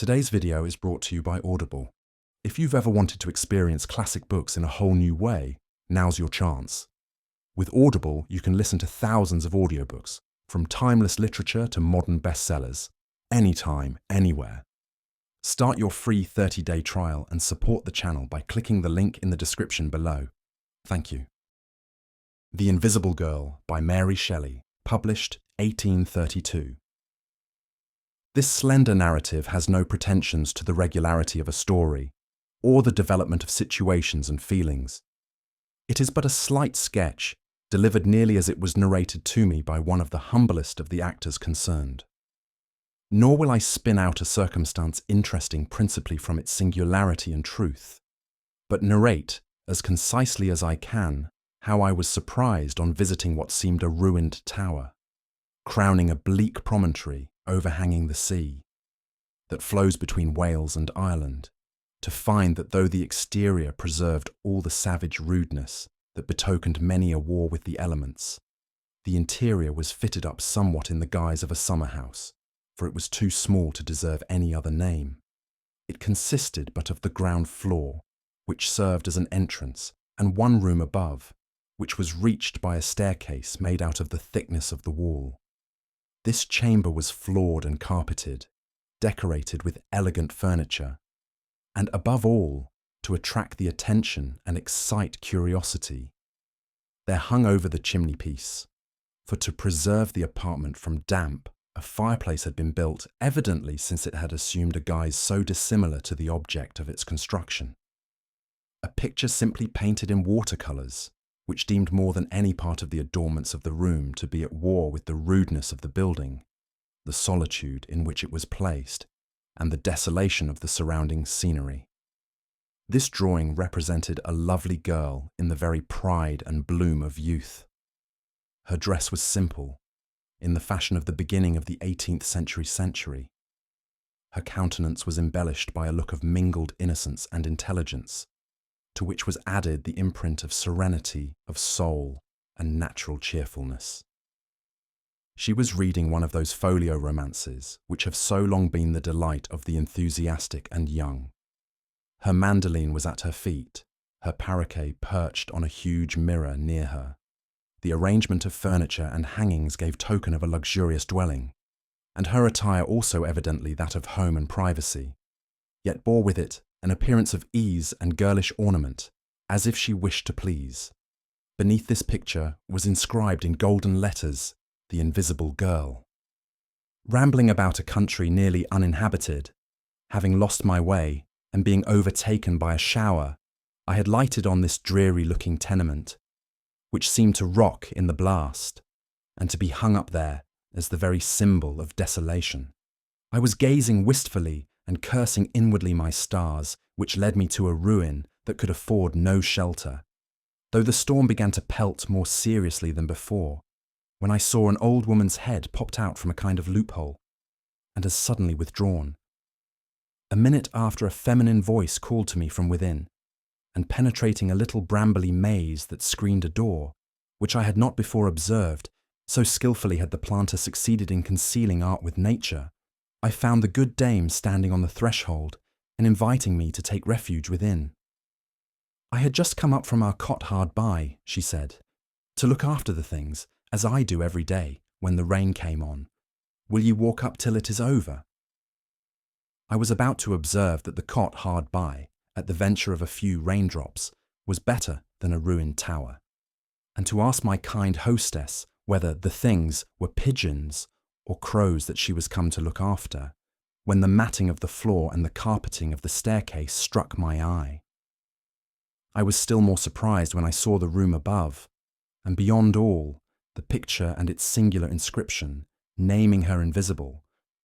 Today's video is brought to you by Audible. If you've ever wanted to experience classic books in a whole new way, now's your chance. With Audible, you can listen to thousands of audiobooks, from timeless literature to modern bestsellers, anytime, anywhere. Start your free 30-day trial and support the channel by clicking the link in the description below. Thank you. The Invisible Girl by Mary Shelley, published 1832. This slender narrative has no pretensions to the regularity of a story, or the development of situations and feelings. It is but a slight sketch, delivered nearly as it was narrated to me by one of the humblest of the actors concerned. Nor will I spin out a circumstance interesting principally from its singularity and truth, but narrate, as concisely as I can, how I was surprised on visiting what seemed a ruined tower, crowning a bleak promontory overhanging the sea, that flows between Wales and Ireland, to find that though the exterior preserved all the savage rudeness that betokened many a war with the elements, the interior was fitted up somewhat in the guise of a summer house, for it was too small to deserve any other name. It consisted but of the ground floor, which served as an entrance, and one room above, which was reached by a staircase made out of the thickness of the wall. This chamber was floored and carpeted, decorated with elegant furniture, and above all, to attract the attention and excite curiosity, there hung over the chimney-piece, for to preserve the apartment from damp, a fireplace had been built, evidently since it had assumed a guise so dissimilar to the object of its construction. A picture simply painted in watercolours, which deemed more than any part of the adornments of the room to be at war with the rudeness of the building, the solitude in which it was placed, and the desolation of the surrounding scenery. This drawing represented a lovely girl in the very pride and bloom of youth. Her dress was simple, in the fashion of the beginning of the 18th century. Her countenance was embellished by a look of mingled innocence and intelligence, to which was added the imprint of serenity of soul and natural cheerfulness. She was reading one of those folio romances which have so long been the delight of the enthusiastic and young. Her mandolin was at her feet, her paroquet perched on a huge mirror near her. The arrangement of furniture and hangings gave token of a luxurious dwelling, and her attire also evidently that of home and privacy, yet bore with it an appearance of ease and girlish ornament, as if she wished to please. Beneath this picture was inscribed in golden letters, "The Invisible Girl." Rambling about a country nearly uninhabited, having lost my way and being overtaken by a shower, I had lighted on this dreary-looking tenement, which seemed to rock in the blast, and to be hung up there as the very symbol of desolation. I was gazing wistfully and cursing inwardly my stars, which led me to a ruin that could afford no shelter, though the storm began to pelt more seriously than before, when I saw an old woman's head popped out from a kind of loophole, and as suddenly withdrawn. A minute after, a feminine voice called to me from within, and penetrating a little brambly maze that screened a door, which I had not before observed, so skillfully had the planter succeeded in concealing art with nature, I found the good dame standing on the threshold and inviting me to take refuge within. "I had just come up from our cot hard by," she said, "to look after the things, as I do every day, when the rain came on. Will you walk up till it is over?" I was about to observe that the cot hard by, at the venture of a few raindrops, was better than a ruined tower, and to ask my kind hostess whether the things were pigeons or crows that she was come to look after, when the matting of the floor and the carpeting of the staircase struck my eye. I was still more surprised when I saw the room above, and beyond all, the picture and its singular inscription, naming her invisible,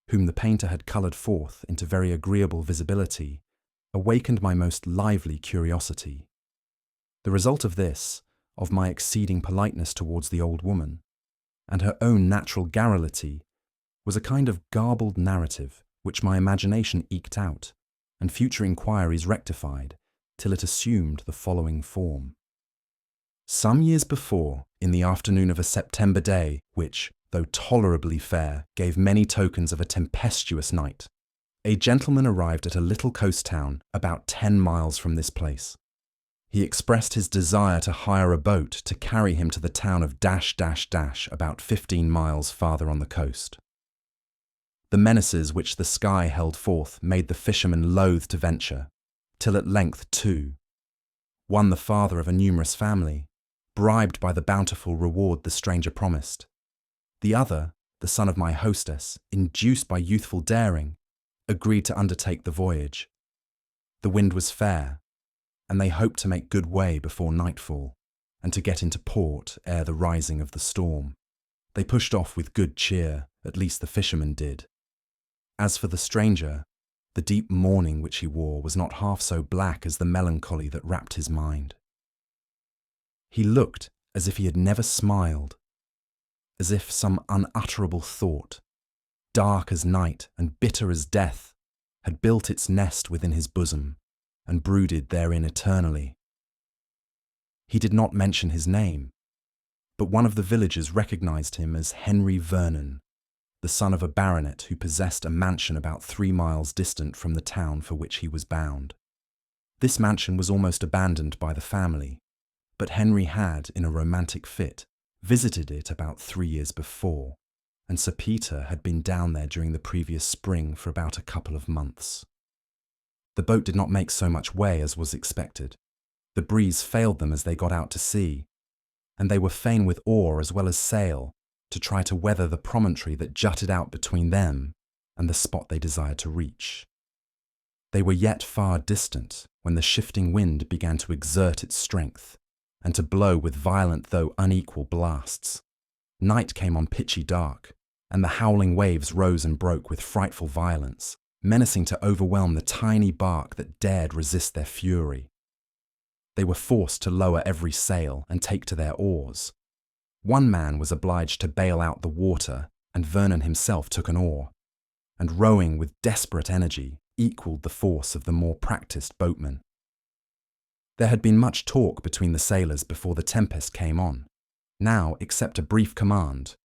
whom the painter had coloured forth into very agreeable visibility, awakened my most lively curiosity. The result of this, of my exceeding politeness towards the old woman, and her own natural garrulity, was a kind of garbled narrative which my imagination eked out, and future inquiries rectified, till it assumed the following form. Some years before, in the afternoon of a September day, which, though tolerably fair, gave many tokens of a tempestuous night, A gentleman arrived at a little coast town about 10 miles from this place. He expressed his desire to hire a boat to carry him to the town of about 15 miles farther on the coast. The menaces which the sky held forth made the fisherman loath to venture, till at length two, one the father of a numerous family, bribed by the bountiful reward the stranger promised, the other, the son of my hostess, induced by youthful daring, agreed to undertake the voyage. The wind was fair, and they hoped to make good way before nightfall, and to get into port ere the rising of the storm. They pushed off with good cheer, at least the fisherman did. As for the stranger, the deep mourning which he wore was not half so black as the melancholy that wrapped his mind. He looked as if he had never smiled, as if some unutterable thought, dark as night and bitter as death, had built its nest within his bosom and brooded therein eternally. He did not mention his name, but one of the villagers recognized him as Henry Vernon, the son of a baronet who possessed a mansion about 3 miles distant from the town for which he was bound. This mansion was almost abandoned by the family, but Henry had, in a romantic fit, visited it about 3 years before, and Sir Peter had been down there during the previous spring for about a couple of months. The boat did not make so much way as was expected. The breeze failed them as they got out to sea, and they were fain with oar as well as sail to try to weather the promontory that jutted out between them and the spot they desired to reach. They were yet far distant when the shifting wind began to exert its strength and to blow with violent though unequal blasts. Night came on pitchy dark, and the howling waves rose and broke with frightful violence, menacing to overwhelm the tiny bark that dared resist their fury. They were forced to lower every sail and take to their oars. One man was obliged to bail out the water, and Vernon himself took an oar, and rowing with desperate energy equalled the force of the more practised boatmen. There had been much talk between the sailors before the tempest came on. Now, except a brief command,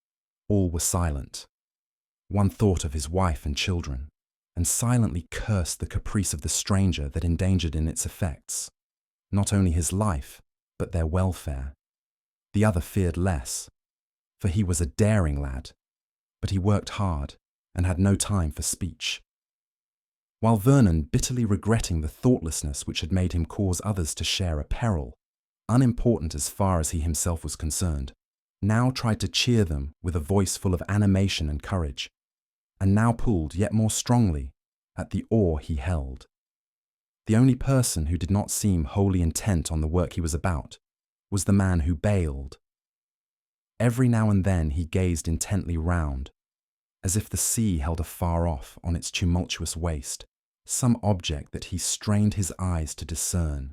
all were silent. One thought of his wife and children, and silently cursed the caprice of the stranger that endangered in its effects not only his life, but their welfare. The other feared less, for he was a daring lad, but he worked hard and had no time for speech. While Vernon, bitterly regretting the thoughtlessness which had made him cause others to share a peril, unimportant as far as he himself was concerned, now tried to cheer them with a voice full of animation and courage, and now pulled yet more strongly at the oar he held. The only person who did not seem wholly intent on the work he was about was the man who bailed. Every now and then he gazed intently round, as if the sea held afar off on its tumultuous waste some object that he strained his eyes to discern.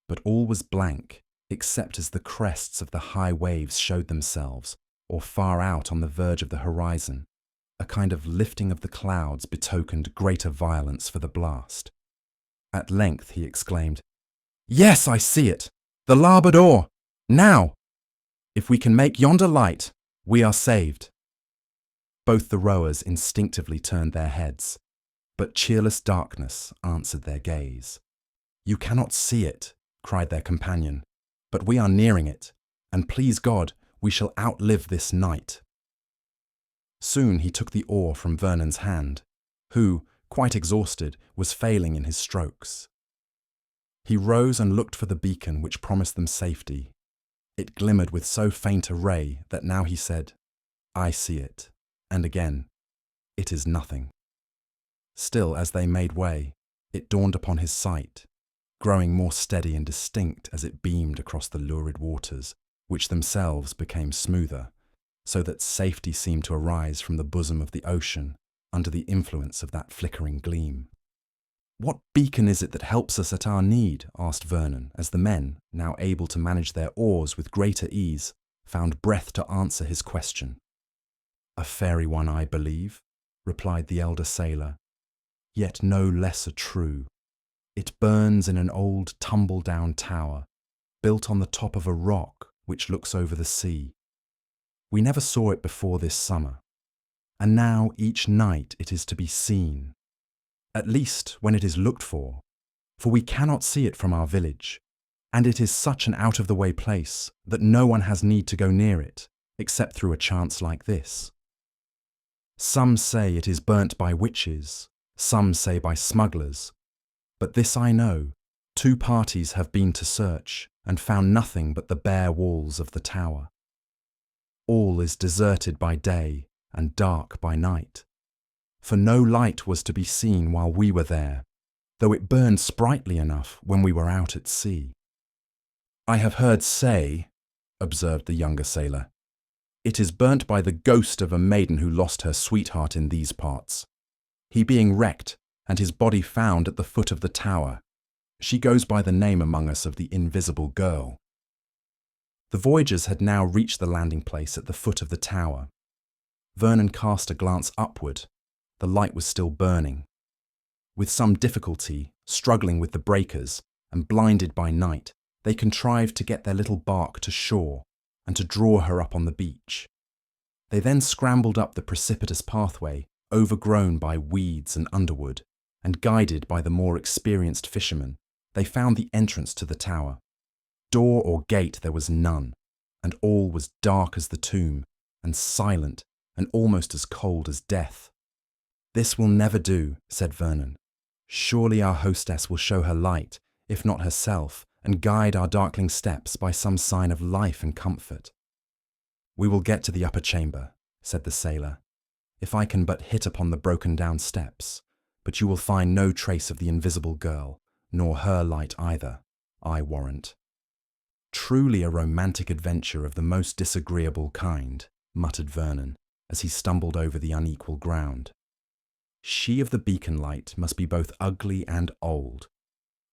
But all was blank, except as the crests of the high waves showed themselves, or far out on the verge of the horizon, a kind of lifting of the clouds betokened greater violence for the blast. At length he exclaimed, "Yes, I see it! The larboard oar! Now! If we can make yonder light, we are saved." Both the rowers instinctively turned their heads, but cheerless darkness answered their gaze. "You cannot see it," cried their companion, "but we are nearing it, and please God, we shall outlive this night." Soon he took the oar from Vernon's hand, who, quite exhausted, was failing in his strokes. He rose and looked for the beacon which promised them safety. It glimmered with so faint a ray that now he said, "I see it," and again, "It is nothing." Still, as they made way, it dawned upon his sight, growing more steady and distinct as it beamed across the lurid waters, which themselves became smoother, so that safety seemed to arise from the bosom of the ocean under the influence of that flickering gleam. "What beacon is it that helps us at our need?" asked Vernon, as the men, now able to manage their oars with greater ease, found breath to answer his question. "A fairy one, I believe," replied the elder sailor, "yet no lesser true. It burns in an old tumble-down tower, built on the top of a rock which looks over the sea. We never saw it before this summer, and now each night it is to be seen. at least when it is looked for we cannot see it from our village, and it is such an out-of-the-way place that no one has need to go near it, except through a chance like this. Some say it is burnt by witches, some say by smugglers, but this I know, 2 parties have been to search and found nothing but the bare walls of the tower. All is deserted by day and dark by night, for no light was to be seen while we were there, though it burned sprightly enough when we were out at sea. I have heard say, observed the younger sailor, it is burnt by the ghost of a maiden who lost her sweetheart in these parts, he being wrecked and his body found at the foot of the tower. She goes by the name among us of the Invisible Girl. The voyagers had now reached the landing place at the foot of the tower. Vernon cast a glance upward. The light was still burning. With some difficulty, struggling with the breakers, and blinded by night, they contrived to get their little bark to shore and to draw her up on the beach. They then scrambled up the precipitous pathway, overgrown by weeds and underwood, and guided by the more experienced fishermen, they found the entrance to the tower. Door or gate there was none, and all was dark as the tomb, and silent, and almost as cold as death. This will never do, said Vernon. Surely our hostess will show her light, if not herself, and guide our darkling steps by some sign of life and comfort. We will get to the upper chamber, said the sailor, if I can but hit upon the broken-down steps, but you will find no trace of the Invisible Girl, nor her light either, I warrant. Truly a romantic adventure of the most disagreeable kind, muttered Vernon, as he stumbled over the unequal ground. She of the beacon light must be both ugly and old,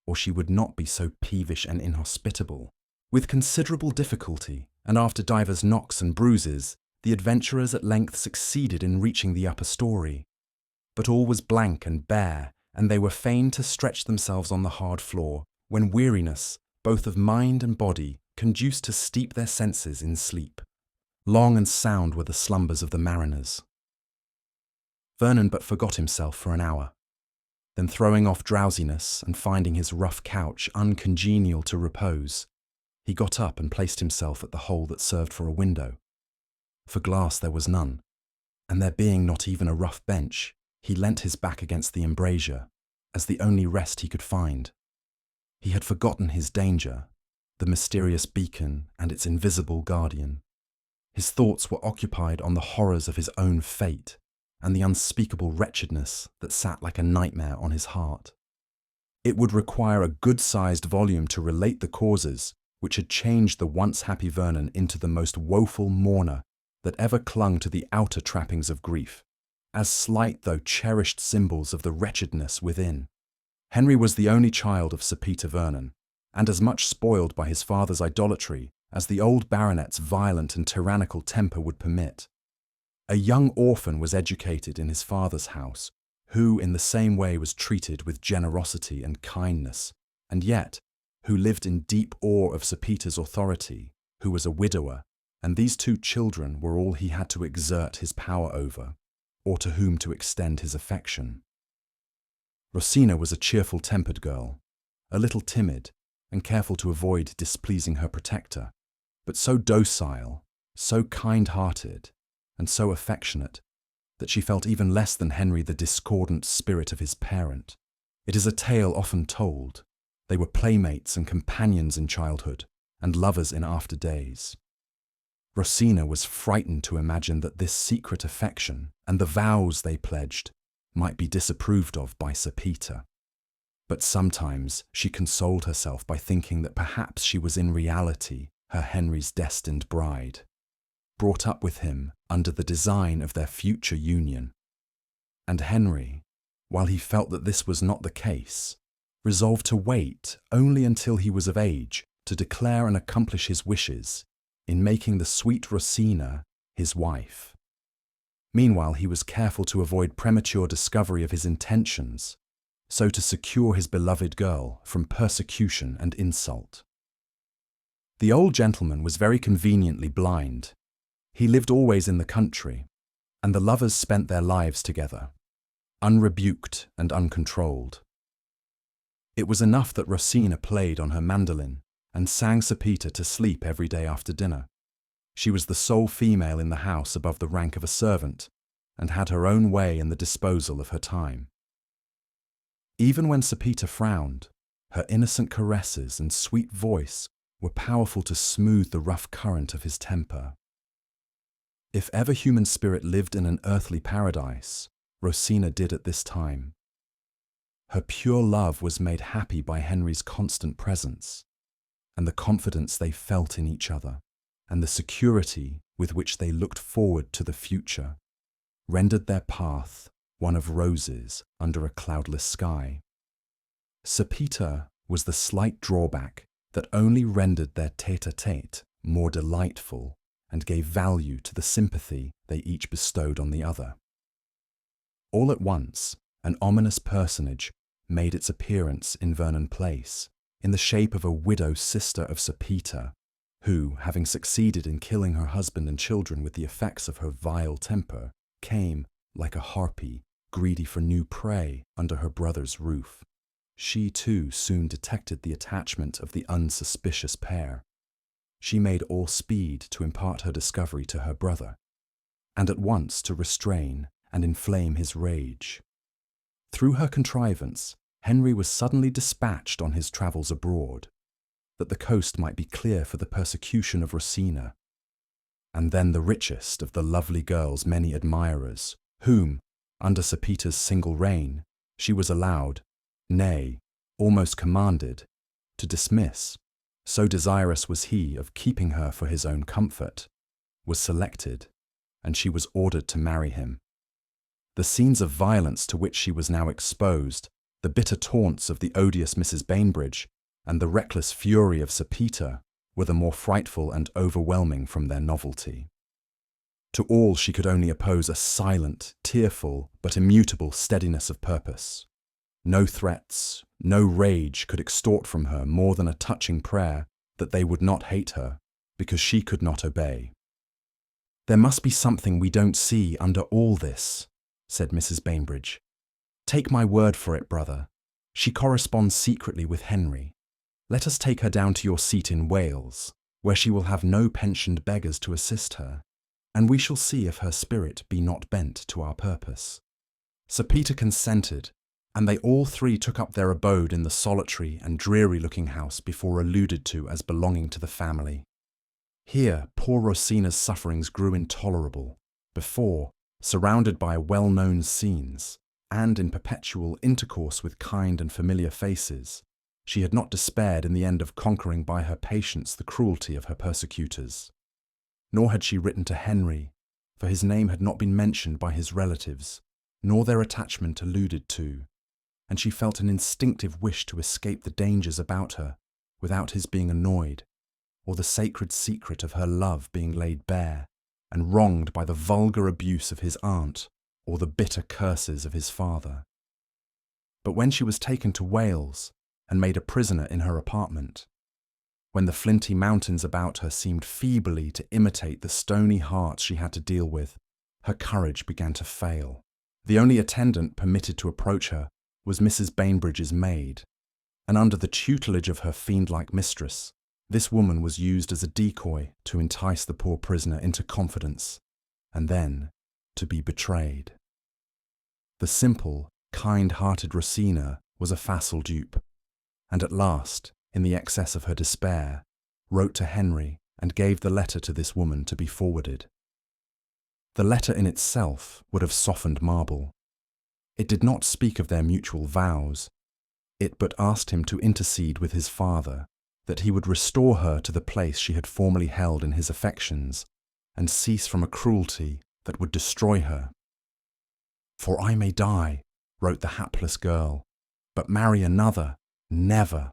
or she would not be so peevish and inhospitable. With considerable difficulty, and after divers knocks and bruises, the adventurers at length succeeded in reaching the upper story. But all was blank and bare, and they were fain to stretch themselves on the hard floor, when weariness, both of mind and body, conduced to steep their senses in sleep. Long and sound were the slumbers of the mariners. Vernon but forgot himself for an hour. Then throwing off drowsiness and finding his rough couch uncongenial to repose, he got up and placed himself at the hole that served for a window. For glass there was none, and there being not even a rough bench, he leant his back against the embrasure, as the only rest he could find. He had forgotten his danger, the mysterious beacon and its invisible guardian. His thoughts were occupied on the horrors of his own fate, and the unspeakable wretchedness that sat like a nightmare on his heart. It would require a good-sized volume to relate the causes which had changed the once happy Vernon into the most woeful mourner that ever clung to the outer trappings of grief, as slight though cherished symbols of the wretchedness within. Henry was the only child of Sir Peter Vernon, and as much spoiled by his father's idolatry as the old baronet's violent and tyrannical temper would permit. A young orphan was educated in his father's house, who in the same way was treated with generosity and kindness, and yet who lived in deep awe of Sir Peter's authority, who was a widower, and these 2 children were all he had to exert his power over, or to whom to extend his affection. Rosina was a cheerful-tempered girl, a little timid, and careful to avoid displeasing her protector, but so docile, so kind-hearted, and so affectionate, that she felt even less than Henry the discordant spirit of his parent. It is a tale often told. They were playmates and companions in childhood, and lovers in after days. Rosina was frightened to imagine that this secret affection, and the vows they pledged, might be disapproved of by Sir Peter. But sometimes she consoled herself by thinking that perhaps she was in reality her Henry's destined bride, brought up with him under the design of their future union. And Henry, while he felt that this was not the case, resolved to wait only until he was of age to declare and accomplish his wishes in making the sweet Rosina his wife. Meanwhile, he was careful to avoid premature discovery of his intentions, so to secure his beloved girl from persecution and insult. The old gentleman was very conveniently blind. He lived always in the country, and the lovers spent their lives together. unrebuked and uncontrolled. It was enough that Rosina played on her mandolin and sang Sir Peter to sleep every day after dinner. She was the sole female in the house above the rank of a servant, and had her own way in the disposal of her time. Even when Sir Peter frowned, her innocent caresses and sweet voice were powerful to smooth the rough current of his temper. If ever human spirit lived in an earthly paradise, Rosina did at this time. Her pure love was made happy by Henry's constant presence, and the confidence they felt in each other, and the security with which they looked forward to the future, rendered their path one of roses under a cloudless sky. Sir Peter was the slight drawback that only rendered their tête-à-tête more delightful and gave value to the sympathy they each bestowed on the other. All at once, an ominous personage made its appearance in Vernon Place, in the shape of a widow sister of Sir Peter, who, having succeeded in killing her husband and children with the effects of her vile temper, came, like a harpy, greedy for new prey under her brother's roof. She too soon detected the attachment of the unsuspicious pair. She made all speed to impart her discovery to her brother, and at once to restrain and inflame his rage. Through her contrivance, Henry was suddenly dispatched on his travels abroad, that the coast might be clear for the persecution of Rosina, and then the richest of the lovely girl's many admirers, whom, under Sir Peter's single reign, she was allowed, nay, almost commanded, to dismiss, so desirous was he of keeping her for his own comfort, was selected, and she was ordered to marry him. The scenes of violence to which she was now exposed, the bitter taunts of the odious Mrs. Bainbridge, and the reckless fury of Sir Peter were the more frightful and overwhelming from their novelty. To all she could only oppose a silent, tearful, but immutable steadiness of purpose. No threats, no rage could extort from her more than a touching prayer that they would not hate her, because she could not obey. "There must be something we don't see under all this," said Mrs. Bainbridge. "Take my word for it, brother. She corresponds secretly with Henry. Let us take her down to your seat in Wales, where she will have no pensioned beggars to assist her, and we shall see if her spirit be not bent to our purpose." Sir Peter consented, and they all three took up their abode in the solitary and dreary-looking house before alluded to as belonging to the family. Here poor Rosina's sufferings grew intolerable. Before, surrounded by well-known scenes, and in perpetual intercourse with kind and familiar faces, she had not despaired in the end of conquering by her patience the cruelty of her persecutors. Nor had she written to Henry, for his name had not been mentioned by his relatives, nor their attachment alluded to, and she felt an instinctive wish to escape the dangers about her without his being annoyed, or the sacred secret of her love being laid bare and wronged by the vulgar abuse of his aunt or the bitter curses of his father. But when she was taken to Wales and made a prisoner in her apartment, when the flinty mountains about her seemed feebly to imitate the stony hearts she had to deal with, her courage began to fail. The only attendant permitted to approach her was Mrs. Bainbridge's maid, and under the tutelage of her fiend-like mistress, this woman was used as a decoy to entice the poor prisoner into confidence, and then to be betrayed. The simple, kind-hearted Rosina was a facile dupe, and at last, in the excess of her despair, wrote to Henry and gave the letter to this woman to be forwarded. The letter in itself would have softened marble. It did not speak of their mutual vows. It but asked him to intercede with his father, that he would restore her to the place she had formerly held in his affections, and cease from a cruelty that would destroy her. "For I may die," wrote the hapless girl, "but marry another, never."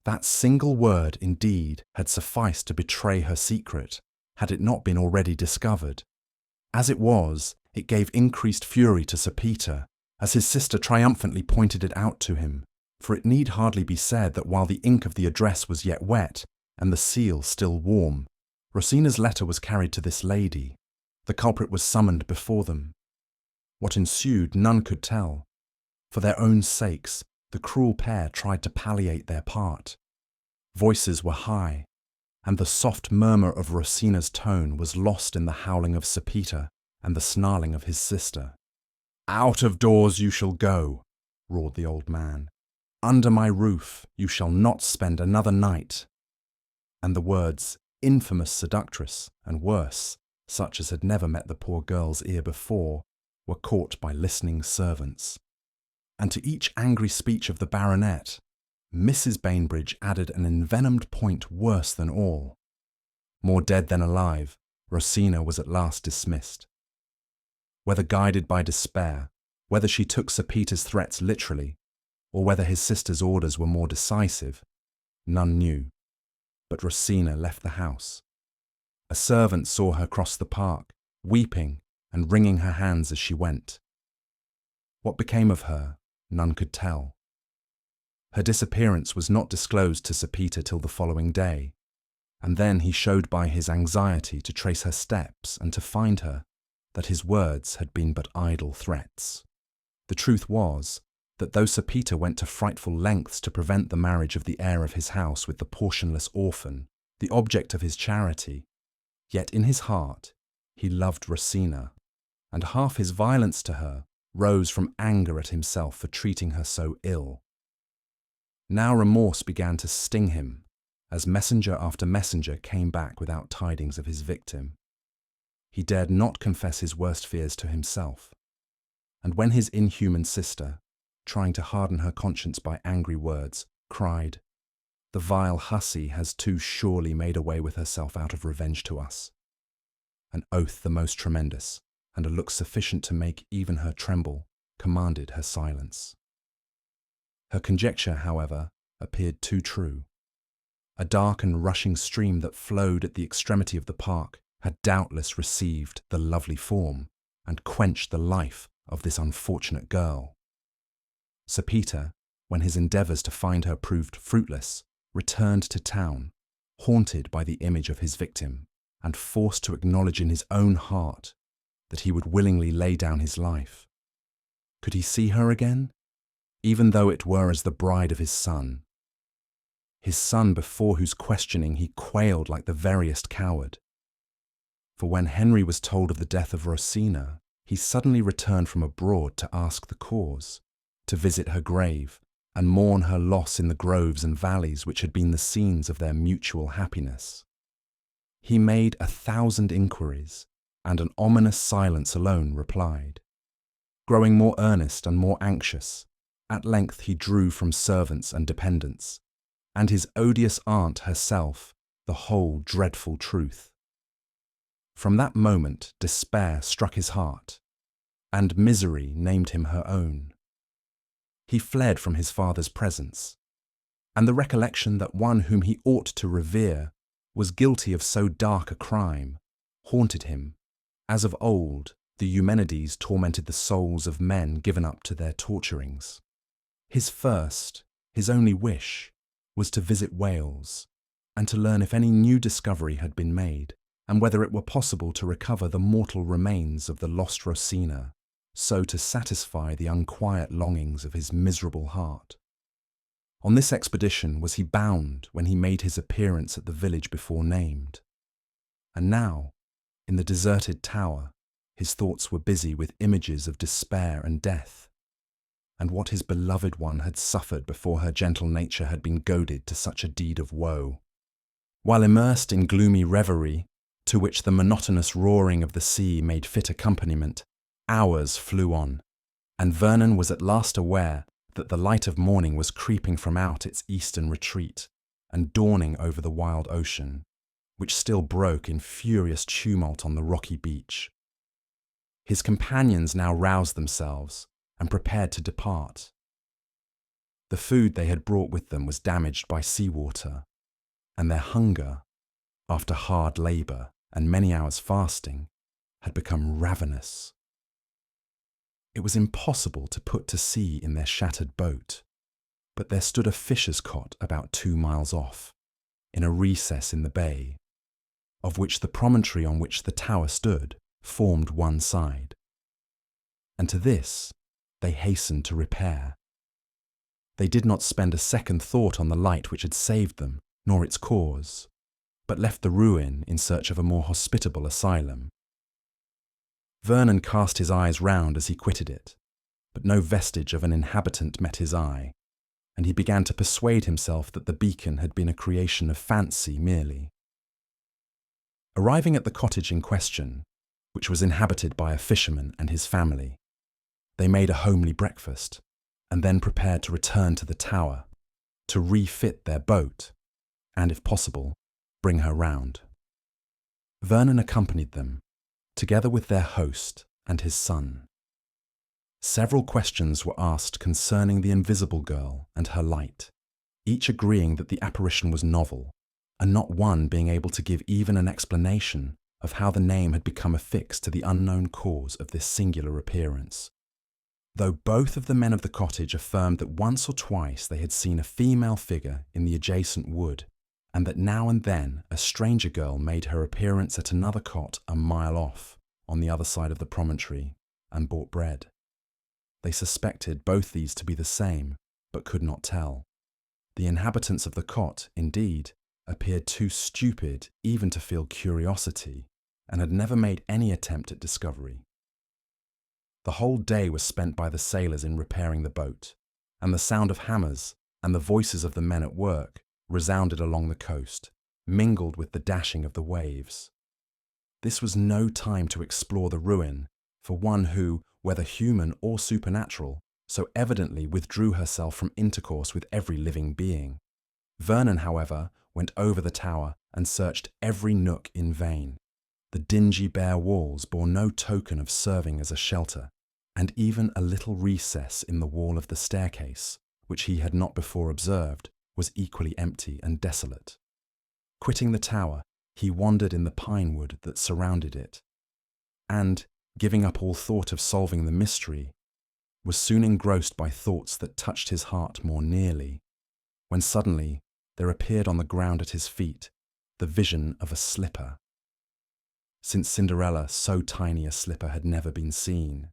That single word, indeed, had sufficed to betray her secret, had it not been already discovered. As it was, it gave increased fury to Sir Peter, as his sister triumphantly pointed it out to him, for it need hardly be said that while the ink of the address was yet wet, and the seal still warm, Rosina's letter was carried to this lady. The culprit was summoned before them. What ensued none could tell. For their own sakes, the cruel pair tried to palliate their part. Voices were high, and the soft murmur of Rosina's tone was lost in the howling of Sir Peter and the snarling of his sister. "Out of doors you shall go," roared the old man. "Under my roof you shall not spend another night." And the words, infamous seductress, and worse, such as had never met the poor girl's ear before, were caught by listening servants. And to each angry speech of the baronet, Mrs. Bainbridge added an envenomed point worse than all. More dead than alive, Rosina was at last dismissed. Whether guided by despair, whether she took Sir Peter's threats literally, or whether his sister's orders were more decisive, none knew. But Rosina left the house. A servant saw her cross the park, weeping and wringing her hands as she went. What became of her, none could tell. Her disappearance was not disclosed to Sir Peter till the following day, and then he showed by his anxiety to trace her steps and to find her that his words had been but idle threats. The truth was that though Sir Peter went to frightful lengths to prevent the marriage of the heir of his house with the portionless orphan, the object of his charity, yet in his heart he loved Rosina, and half his violence to her rose from anger at himself for treating her so ill. Now remorse began to sting him, as messenger after messenger came back without tidings of his victim. He dared not confess his worst fears to himself, and when his inhuman sister, trying to harden her conscience by angry words, cried, "The vile hussy has too surely made away with herself out of revenge to us," an oath the most tremendous, and a look sufficient to make even her tremble, commanded her silence. Her conjecture, however, appeared too true. A dark and rushing stream that flowed at the extremity of the park had doubtless received the lovely form and quenched the life of this unfortunate girl. Sir Peter, when his endeavours to find her proved fruitless, returned to town, haunted by the image of his victim, and forced to acknowledge in his own heart that he would willingly lay down his life. Could he see her again, even though it were as the bride of his son? His son before whose questioning he quailed like the veriest coward. For when Henry was told of the death of Rosina, he suddenly returned from abroad to ask the cause, to visit her grave, and mourn her loss in the groves and valleys which had been the scenes of their mutual happiness. He made 1,000 inquiries, and an ominous silence alone replied. Growing more earnest and more anxious, at length he drew from servants and dependents, and his odious aunt herself, the whole dreadful truth. From that moment despair struck his heart, and misery named him her own. He fled from his father's presence, and the recollection that one whom he ought to revere was guilty of so dark a crime haunted him, as of old the Eumenides tormented the souls of men given up to their torturings. His first, his only wish, was to visit Wales, and to learn if any new discovery had been made, and whether it were possible to recover the mortal remains of the lost Rosina, so to satisfy the unquiet longings of his miserable heart. On this expedition was he bound when he made his appearance at the village before named. And now, in the deserted tower, his thoughts were busy with images of despair and death, and what his beloved one had suffered before her gentle nature had been goaded to such a deed of woe. While immersed in gloomy reverie, to which the monotonous roaring of the sea made fit accompaniment, hours flew on, and Vernon was at last aware that the light of morning was creeping from out its eastern retreat and dawning over the wild ocean, which still broke in furious tumult on the rocky beach. His companions now roused themselves and prepared to depart. The food they had brought with them was damaged by seawater, and their hunger, after hard labour and many hours fasting, had become ravenous. It was impossible to put to sea in their shattered boat, but there stood a fisher's cot about 2 miles off, in a recess in the bay, of which the promontory on which the tower stood formed one side. and to this they hastened to repair. They did not spend a second thought on the light which had saved them, nor its cause, but left the ruin in search of a more hospitable asylum. Vernon cast his eyes round as he quitted it, but no vestige of an inhabitant met his eye, and he began to persuade himself that the beacon had been a creation of fancy merely. Arriving at the cottage in question, which was inhabited by a fisherman and his family, they made a homely breakfast, and then prepared to return to the tower, to refit their boat, and, if possible, bring her round. Vernon accompanied them, together with their host and his son. Several questions were asked concerning the invisible girl and her light, each agreeing that the apparition was novel, and not one being able to give even an explanation of how the name had become affixed to the unknown cause of this singular appearance. Though both of the men of the cottage affirmed that once or twice they had seen a female figure in the adjacent wood, and that now and then a stranger girl made her appearance at another cot a mile off, on the other side of the promontory, and bought bread. They suspected both these to be the same, but could not tell. The inhabitants of the cot, indeed, appeared too stupid even to feel curiosity, and had never made any attempt at discovery. The whole day was spent by the sailors in repairing the boat, and the sound of hammers and the voices of the men at work resounded along the coast, mingled with the dashing of the waves. This was no time to explore the ruin for one who, whether human or supernatural, so evidently withdrew herself from intercourse with every living being. Vernon, however, went over the tower and searched every nook in vain. The dingy bare walls bore no token of serving as a shelter, and even a little recess in the wall of the staircase, which he had not before observed, was equally empty and desolate. Quitting the tower, he wandered in the pine wood that surrounded it, and, giving up all thought of solving the mystery, was soon engrossed by thoughts that touched his heart more nearly, when suddenly there appeared on the ground at his feet the vision of a slipper. Since Cinderella, so tiny a slipper had never been seen.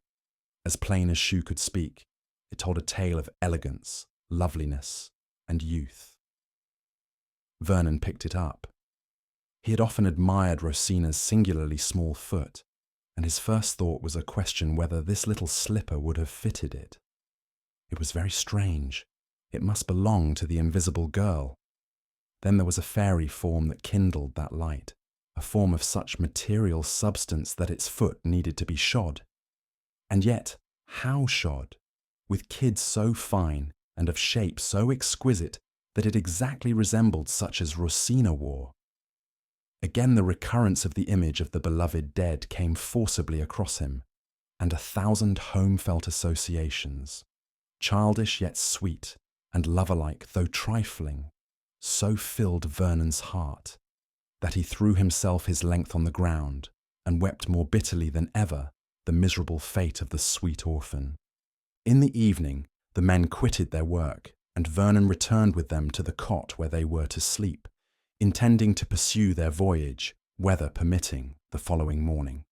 As plain as shoe could speak, it told a tale of elegance, loveliness, and youth. Vernon picked it up. He had often admired Rosina's singularly small foot, and his first thought was a question whether this little slipper would have fitted it. It was very strange. It must belong to the invisible girl. Then there was a fairy form that kindled that light, a form of such material substance that its foot needed to be shod. And yet, how shod? With kid so fine and of shape so exquisite that it exactly resembled such as Rosina wore. Again the recurrence of the image of the beloved dead came forcibly across him, and 1,000 home-felt associations, childish yet sweet, and lover-like though trifling, so filled Vernon's heart, that he threw himself his length on the ground, and wept more bitterly than ever the miserable fate of the sweet orphan. In the evening, the men quitted their work, and Vernon returned with them to the cot where they were to sleep, intending to pursue their voyage, weather permitting, the following morning.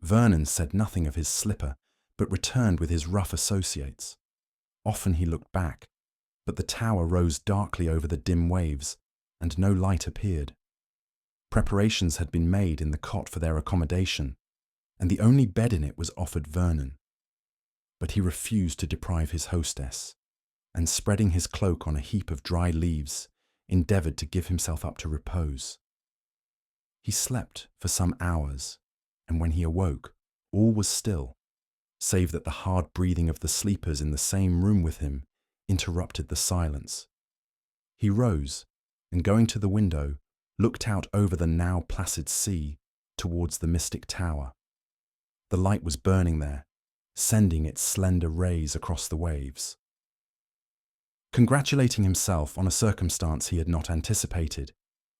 Vernon said nothing of his slipper, but returned with his rough associates. Often he looked back, but the tower rose darkly over the dim waves, and no light appeared. Preparations had been made in the cot for their accommodation, and the only bed in it was offered Vernon. But he refused to deprive his hostess, and spreading his cloak on a heap of dry leaves, endeavoured to give himself up to repose. He slept for some hours, and when he awoke, all was still, save that the hard breathing of the sleepers in the same room with him interrupted the silence. He rose, and going to the window, looked out over the now placid sea towards the mystic tower. The light was burning there, sending its slender rays across the waves. Congratulating himself on a circumstance he had not anticipated,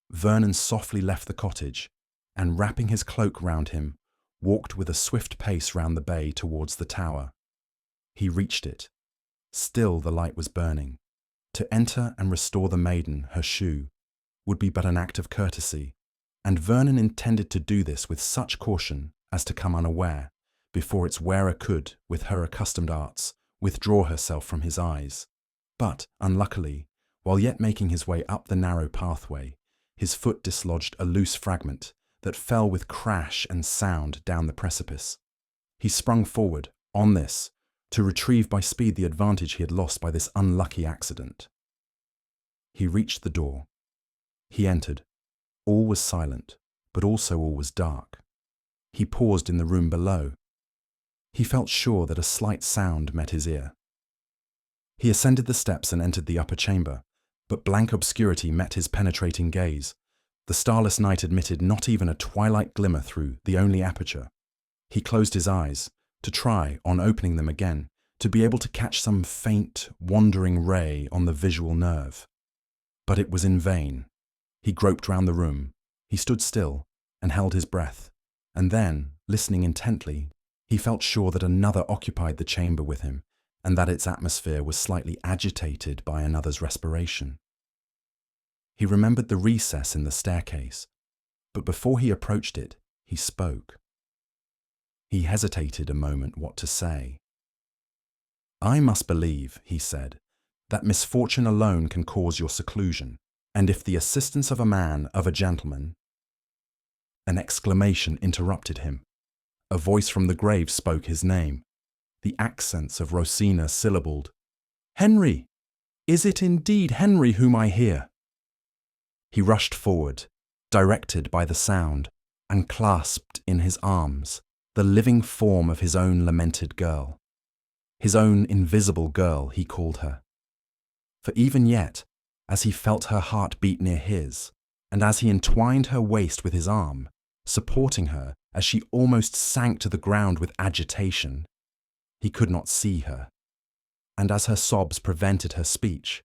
Vernon softly left the cottage, and wrapping his cloak round him, walked with a swift pace round the bay towards the tower. He reached it. Still the light was burning. To enter and restore the maiden her shoe would be but an act of courtesy, and Vernon intended to do this with such caution as to come unaware, before its wearer could, with her accustomed arts, withdraw herself from his eyes. But, unluckily, while yet making his way up the narrow pathway, his foot dislodged a loose fragment that fell with crash and sound down the precipice. He sprung forward, on this, to retrieve by speed the advantage he had lost by this unlucky accident. He reached the door. He entered. All was silent, but also all was dark. He paused in the room below. He felt sure that a slight sound met his ear. He ascended the steps and entered the upper chamber, but blank obscurity met his penetrating gaze. The starless night admitted not even a twilight glimmer through the only aperture. He closed his eyes, to try, on opening them again, to be able to catch some faint, wandering ray on the visual nerve. But it was in vain. He groped round the room. He stood still and held his breath, and then, listening intently, he felt sure that another occupied the chamber with him, and that its atmosphere was slightly agitated by another's respiration. He remembered the recess in the staircase, but before he approached it, he spoke. He hesitated a moment what to say. "I must believe," he said, "that misfortune alone can cause your seclusion, and if the assistance of a man, of a gentleman—" An exclamation interrupted him. A voice from the grave spoke his name. The accents of Rosina syllabled, "Henry! Is it indeed Henry whom I hear?" He rushed forward, directed by the sound, and clasped in his arms the living form of his own lamented girl. His own invisible girl, he called her. For even yet, as he felt her heart beat near his, and as he entwined her waist with his arm, supporting her as she almost sank to the ground with agitation, he could not see her. And as her sobs prevented her speech,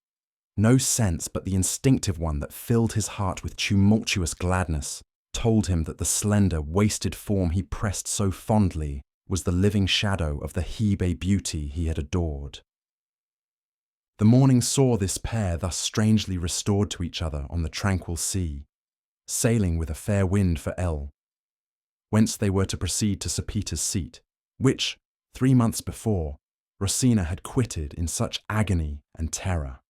no sense but the instinctive one that filled his heart with tumultuous gladness told him that the slender, wasted form he pressed so fondly was the living shadow of the Hebe beauty he had adored. The morning saw this pair thus strangely restored to each other on the tranquil sea, sailing with a fair wind for El, whence they were to proceed to Sir Peter's seat, which, 3 months before, Rosina had quitted in such agony and terror.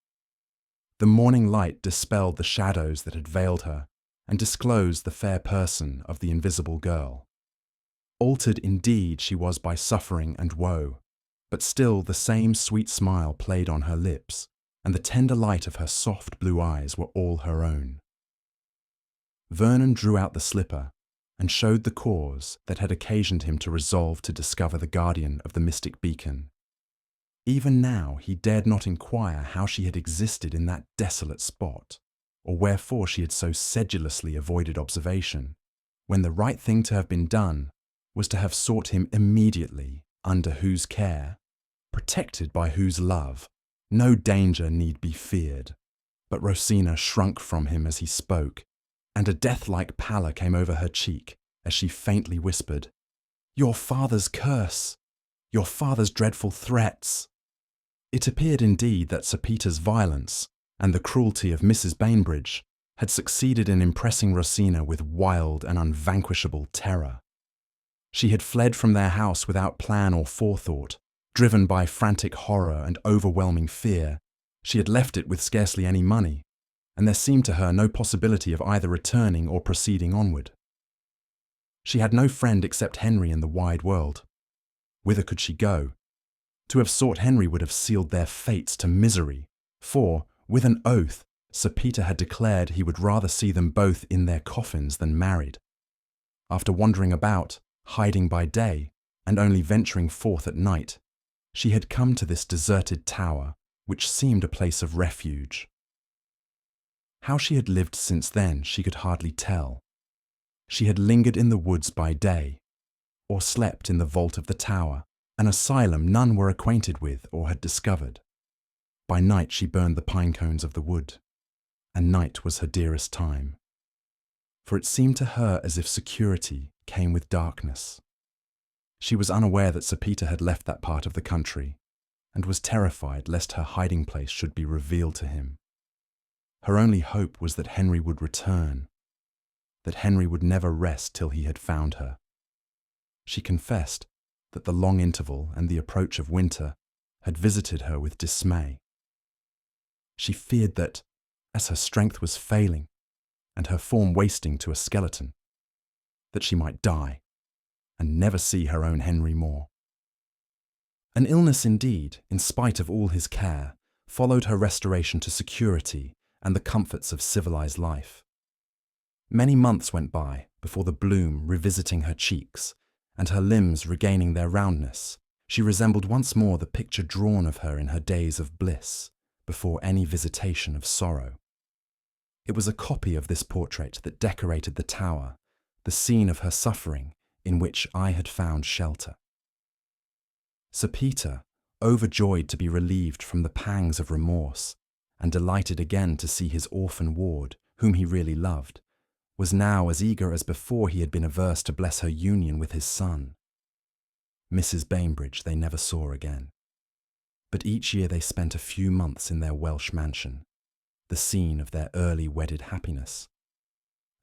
The morning light dispelled the shadows that had veiled her, and disclosed the fair person of the invisible girl. Altered indeed she was by suffering and woe, but still the same sweet smile played on her lips, and the tender light of her soft blue eyes were all her own. Vernon drew out the slipper, and showed the cause that had occasioned him to resolve to discover the guardian of the mystic beacon. Even now he dared not inquire how she had existed in that desolate spot, or wherefore she had so sedulously avoided observation, when the right thing to have been done was to have sought him immediately, under whose care, protected by whose love, no danger need be feared. But Rosina shrunk from him as he spoke, and a death-like pallor came over her cheek as she faintly whispered, "Your father's curse! Your father's dreadful threats!" It appeared indeed that Sir Peter's violence and the cruelty of Mrs. Bainbridge had succeeded in impressing Rosina with wild and unvanquishable terror. She had fled from their house without plan or forethought, driven by frantic horror and overwhelming fear. She had left it with scarcely any money, and there seemed to her no possibility of either returning or proceeding onward. She had no friend except Henry in the wide world. Whither could she go? To have sought Henry would have sealed their fates to misery, for, with an oath, Sir Peter had declared he would rather see them both in their coffins than married. After wandering about, hiding by day, and only venturing forth at night, she had come to this deserted tower, which seemed a place of refuge. How she had lived since then she could hardly tell. She had lingered in the woods by day, or slept in the vault of the tower, an asylum none were acquainted with or had discovered. By night she burned the pine cones of the wood, and night was her dearest time. For it seemed to her as if security came with darkness. She was unaware that Sir Peter had left that part of the country, and was terrified lest her hiding place should be revealed to him. Her only hope was that Henry would return, that Henry would never rest till he had found her. She confessed that the long interval and the approach of winter had visited her with dismay. She feared that, as her strength was failing and her form wasting to a skeleton, that she might die and never see her own Henry more. An illness indeed, in spite of all his care, followed her restoration to security and the comforts of civilized life. Many months went by before the bloom revisiting her cheeks and her limbs regaining their roundness, she resembled once more the picture drawn of her in her days of bliss, before any visitation of sorrow. It was a copy of this portrait that decorated the tower, the scene of her suffering in which I had found shelter. Sir Peter, overjoyed to be relieved from the pangs of remorse, and delighted again to see his orphan ward, whom he really loved, was now as eager as before he had been averse to bless her union with his son. Mrs. Bainbridge they never saw again, but each year they spent a few months in their Welsh mansion, the scene of their early wedded happiness,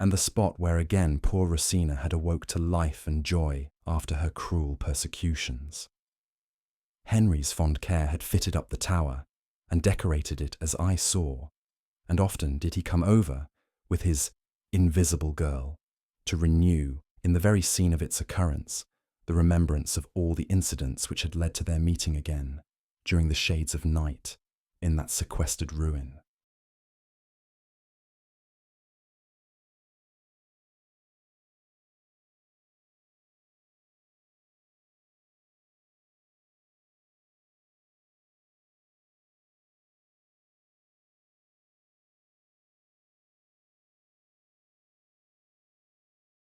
and the spot where again poor Rosina had awoke to life and joy after her cruel persecutions. Henry's fond care had fitted up the tower and decorated it as I saw, and often did he come over with his invisible girl to renew, in the very scene of its occurrence, the remembrance of all the incidents which had led to their meeting again during the shades of night in that sequestered ruin.